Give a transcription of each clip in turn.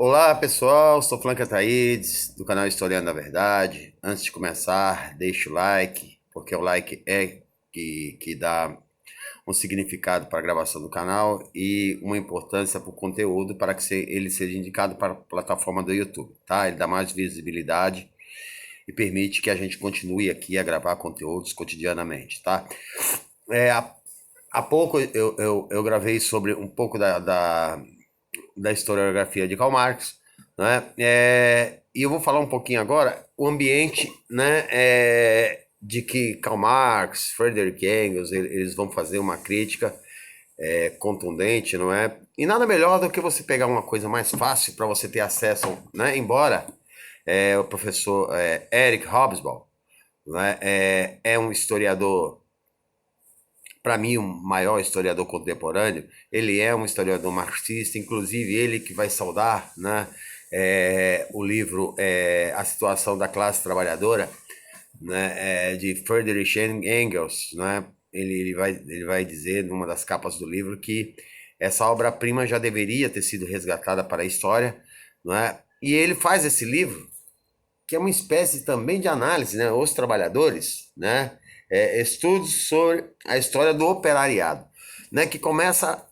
Olá pessoal, sou Franca Taides, do canal Historiando da Verdade. Antes de começar, deixe o like, porque o like é que dá um significado para a gravação do canal e uma importância para o conteúdo para que ele seja indicado para a plataforma do YouTube, tá? Ele dá mais visibilidade e permite que a gente continue aqui a gravar conteúdos cotidianamente, tá? Há pouco eu gravei sobre um pouco da historiografia de Karl Marx, né? E eu vou falar um pouquinho agora o ambiente, né, de que Karl Marx, Friedrich Engels, eles vão fazer uma crítica contundente, não é? E nada melhor do que você pegar uma coisa mais fácil para você ter acesso, né? Embora o professor Eric Hobsbawm, né, é um historiador, para mim, o maior historiador contemporâneo. Ele é um historiador marxista, inclusive ele que vai saudar, né, o livro A Situação da Classe Trabalhadora, né, de Friedrich Engels. Né, ele vai dizer, numa das capas do livro, que essa obra-prima já deveria ter sido resgatada para a história. Né, e ele faz esse livro, que é uma espécie também de análise, né? Os trabalhadores, né? Estudos sobre a história do operariado, né? Que começa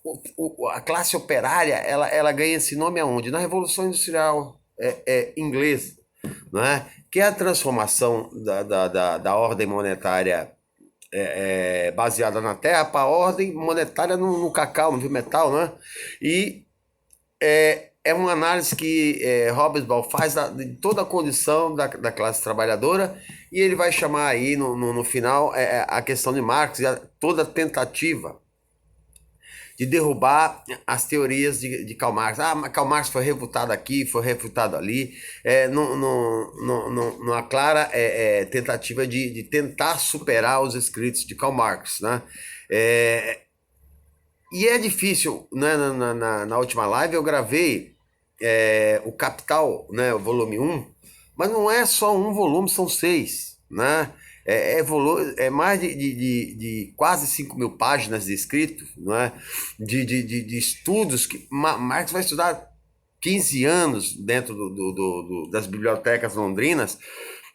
a classe operária, ela ganha esse nome aonde? Na Revolução Industrial inglesa, né? Que é a transformação da ordem monetária baseada na terra para a ordem monetária no cacau, no metal, né? E é uma análise que Hobsbawm faz de toda a condição da classe trabalhadora, e ele vai chamar aí no final a questão de Marx e toda a tentativa de derrubar as teorias de Karl Marx. Ah, mas Karl Marx foi refutado aqui, foi refutado ali. Numa clara tentativa de tentar superar os escritos de Karl Marx, né? E é difícil, né? Na última live eu gravei o Capital, né, o volume um, mas não é só um volume, são seis, né? É mais de quase 5.000 páginas de escrito, não é? De estudos que Marx vai estudar 15 anos dentro das bibliotecas londrinas,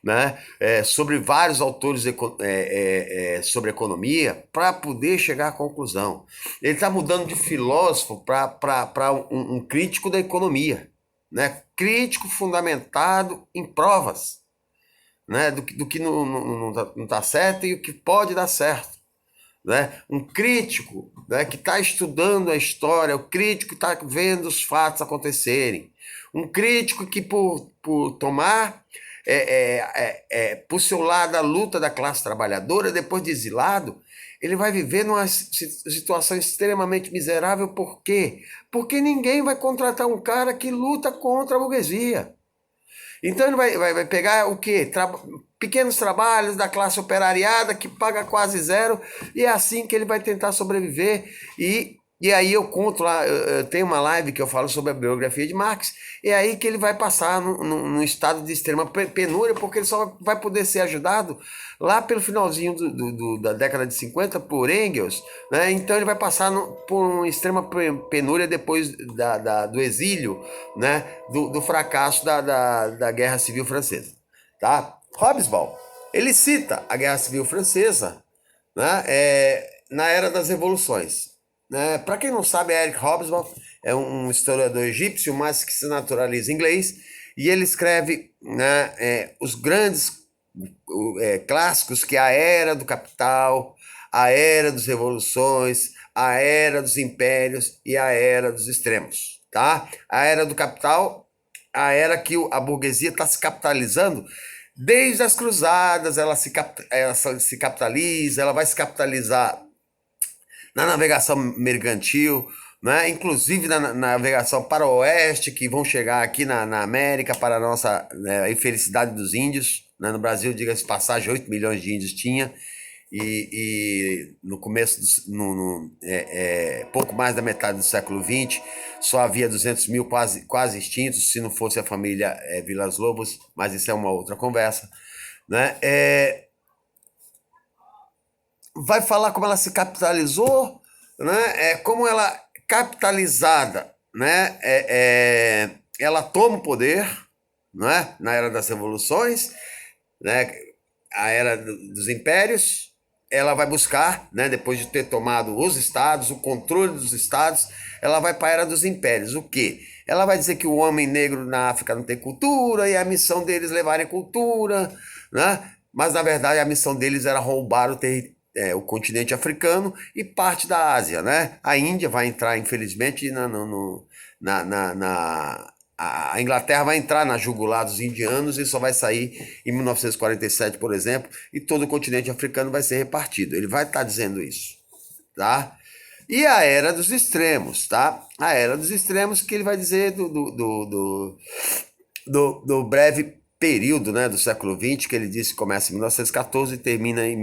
né, sobre vários autores sobre economia, para poder chegar à conclusão. Ele está mudando de filósofo para um crítico da economia, né, crítico fundamentado em provas, né, do que não tá certo e o que pode dar certo. Né? Um crítico, né, que está estudando a história, o crítico que está vendo os fatos acontecerem, um crítico que por tomar por seu lado a luta da classe trabalhadora, depois de exilado, ele vai viver numa situação extremamente miserável. Por quê? Porque ninguém vai contratar um cara que luta contra a burguesia. Então ele vai pegar o quê? Pequenos trabalhos da classe operariada que paga quase zero, e é assim que ele vai tentar sobreviver. E aí eu conto lá, eu tenho uma live que eu falo sobre a biografia de Marx, é aí que ele vai passar num estado de extrema penúria, porque ele só vai poder ser ajudado lá pelo finalzinho da década de 50 por Engels, né? Então ele vai passar por uma extrema penúria depois do exílio, né? Do fracasso da Guerra Civil Francesa, tá? Hobsbawm, ele cita a Guerra Civil Francesa, né, na Era das Revoluções. Né? Para quem não sabe, Eric Hobsbawm é um historiador egípcio, mas que se naturaliza inglês, e ele escreve, né, os grandes clássicos, que é a Era do Capital, a Era das Revoluções, a Era dos Impérios e a Era dos Extremos. Tá? A Era do Capital, a era que a burguesia está se capitalizando. Desde as cruzadas, ela se capitaliza, ela vai se capitalizar na navegação mercantil, né? Inclusive na navegação para o oeste, que vão chegar aqui na América para a nossa, né, infelicidade dos índios. Né? No Brasil, diga-se de passagem, 8 milhões de índios tinha, e no começo, pouco mais da metade do século XX, só havia 200 mil quase extintos, se não fosse a família Vilas Lobos, mas isso é uma outra conversa. Né? Vai falar como ela se capitalizou, né? Como ela capitalizada, né? ela toma o poder, não é? Na era das revoluções, né? A era dos impérios, ela vai buscar, né? Depois de ter tomado os estados, o controle dos estados, ela vai para a era dos impérios. O quê? Ela vai dizer que o homem negro na África não tem cultura e a missão deles levarem cultura, né? Mas na verdade a missão deles era roubar o continente africano e parte da Ásia, né? A Índia vai entrar, infelizmente, a Inglaterra vai entrar na jugular dos indianos e só vai sair em 1947, por exemplo, e todo o continente africano vai ser repartido. Ele vai estar dizendo isso, tá? E a era dos extremos, tá? A era dos extremos que ele vai dizer do breve período, né, do século XX, que ele disse que começa em 1914 e termina em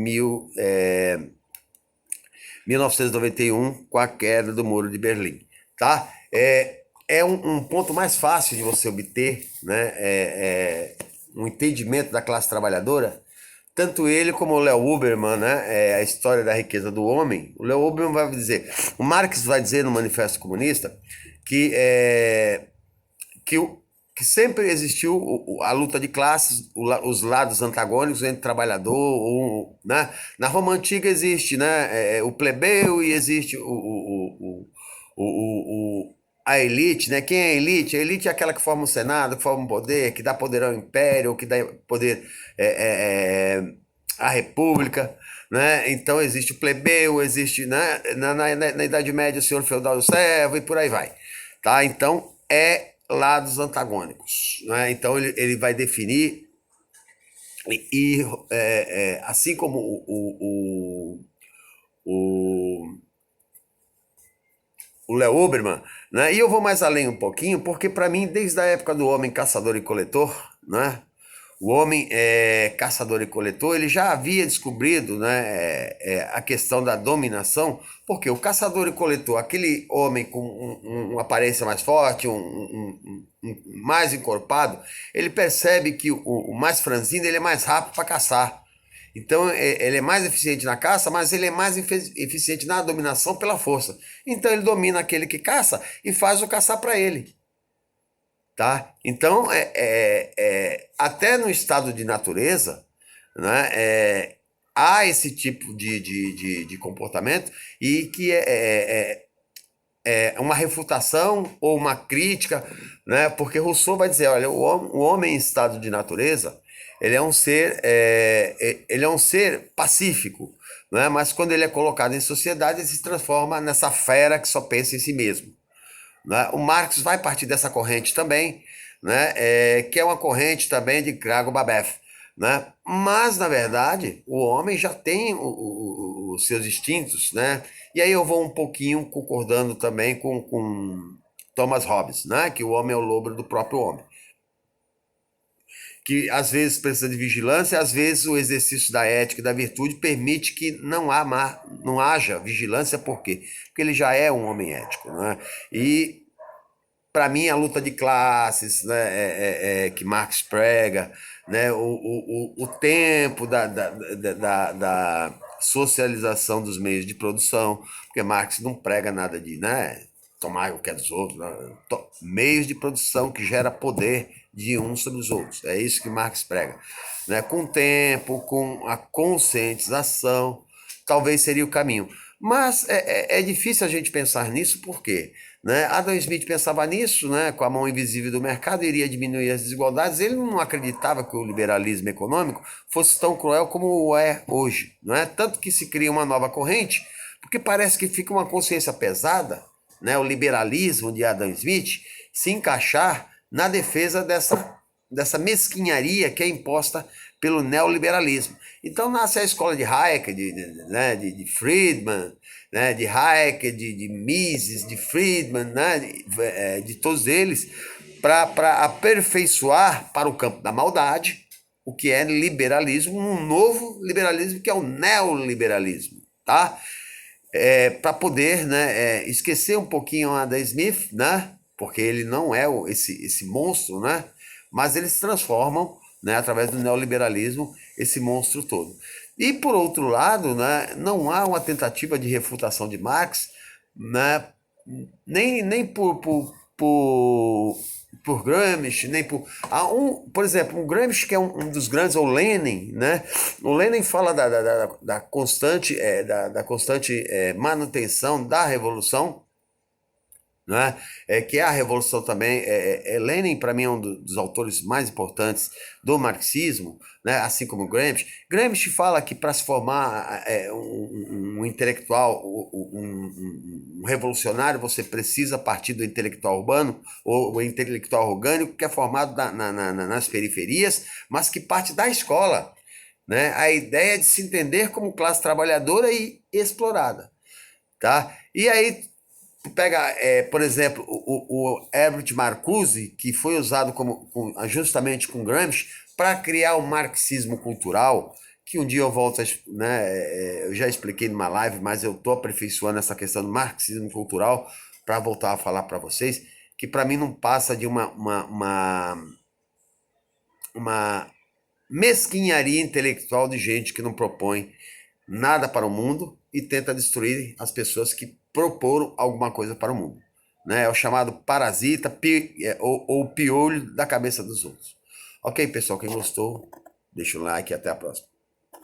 1991 com a queda do Muro de Berlim, tá? É um ponto mais fácil de você obter, né, um entendimento da classe trabalhadora. Tanto ele como o Léo Huberman, né, a história da riqueza do homem. O Léo Huberman vai dizer, o Marx vai dizer no Manifesto Comunista que, que, que sempre existiu a luta de classes, os lados antagônicos entre trabalhador, né? Na Roma Antiga existe, né, o plebeu e existe a elite, né? Quem é a elite? A elite é aquela que forma o Senado, que forma o poder, que dá poder ao império, que dá poder à república, né? Então existe o plebeu, existe, né? Na Idade Média o senhor feudal e o servo e por aí vai, tá? Então lados antagônicos, né? Então ele vai definir assim como o Léo Oberman, né? E eu vou mais além um pouquinho, porque para mim, desde a época do homem caçador e coletor, né? O homem caçador e coletor, ele já havia descobrido, né, a questão da dominação, porque o caçador e coletor, aquele homem com uma aparência mais forte, mais encorpado, ele percebe que o mais franzino ele é mais rápido para caçar. Então ele é mais eficiente na caça, mas ele é mais eficiente na dominação pela força. Então ele domina aquele que caça e faz o caçar para ele. Tá? Então, até no estado de natureza, né, há esse tipo de comportamento e que é uma refutação ou uma crítica, né, porque Rousseau vai dizer, olha, o homem em estado de natureza, ele é um ser pacífico, né, mas quando ele é colocado em sociedade, ele se transforma nessa fera que só pensa em si mesmo. Né? O Marx vai partir dessa corrente também, né? Que é uma corrente também de Gregor Babeth. Né? Mas, na verdade, o homem já tem os seus instintos, né? E aí eu vou um pouquinho concordando também com Thomas Hobbes, né? Que o homem é o lobo do próprio homem. Que às vezes precisa de vigilância, às vezes o exercício da ética e da virtude permite que não haja vigilância, por quê? Porque ele já é um homem ético, né? E para mim a luta de classes, né, que Marx prega, né, o tempo da socialização dos meios de produção, porque Marx não prega nada de, né, tomar o que é dos outros, né, meios de produção que gera poder de uns sobre os outros, é isso que Marx prega, né, com o tempo, com a conscientização, talvez seria o caminho. Mas é difícil a gente pensar nisso, por quê? Né? Adam Smith pensava nisso, né? Com a mão invisível do mercado, iria diminuir as desigualdades. Ele não acreditava que o liberalismo econômico fosse tão cruel como é hoje. Não é? Tanto que se cria uma nova corrente, porque parece que fica uma consciência pesada, né? O liberalismo de Adam Smith se encaixar na defesa dessa mesquinharia que é imposta pelo neoliberalismo. Então nasce a escola de Hayek, de Friedman, né, de Hayek, de Mises, de Friedman, né, de todos eles, para aperfeiçoar para o campo da maldade o que é liberalismo, um novo liberalismo que é o neoliberalismo, tá? Para poder, né, esquecer um pouquinho a Adam Smith, né, porque ele não é esse monstro, né, mas eles transformam, né, através do neoliberalismo, esse monstro todo. E, por outro lado, né, não há uma tentativa de refutação de Marx, né, nem por por Gramsci, nem por... por exemplo, um Gramsci que é um dos grandes, ou Lenin, né? O Lenin fala da constante, da constante manutenção da revolução, né? Que é a revolução também. Lenin, para mim, é um dos autores mais importantes do marxismo, né? Assim como Gramsci. Gramsci fala que para se formar um intelectual, um revolucionário, você precisa partir do intelectual urbano, ou o intelectual orgânico, que é formado nas periferias, mas que parte da escola, né? A ideia é de se entender como classe trabalhadora e explorada. Tá? E aí pega, por exemplo, o Herbert Marcuse, que foi usado justamente com Gramsci para criar o marxismo cultural, que um dia eu volto, né, eu já expliquei numa live, mas eu estou aperfeiçoando essa questão do marxismo cultural para voltar a falar para vocês, que para mim não passa de uma mesquinharia intelectual de gente que não propõe nada para o mundo e tenta destruir as pessoas que proporam alguma coisa para o mundo. Né? É o chamado parasita ou piolho da cabeça dos outros. Ok, pessoal, quem gostou, deixa o like e até a próxima.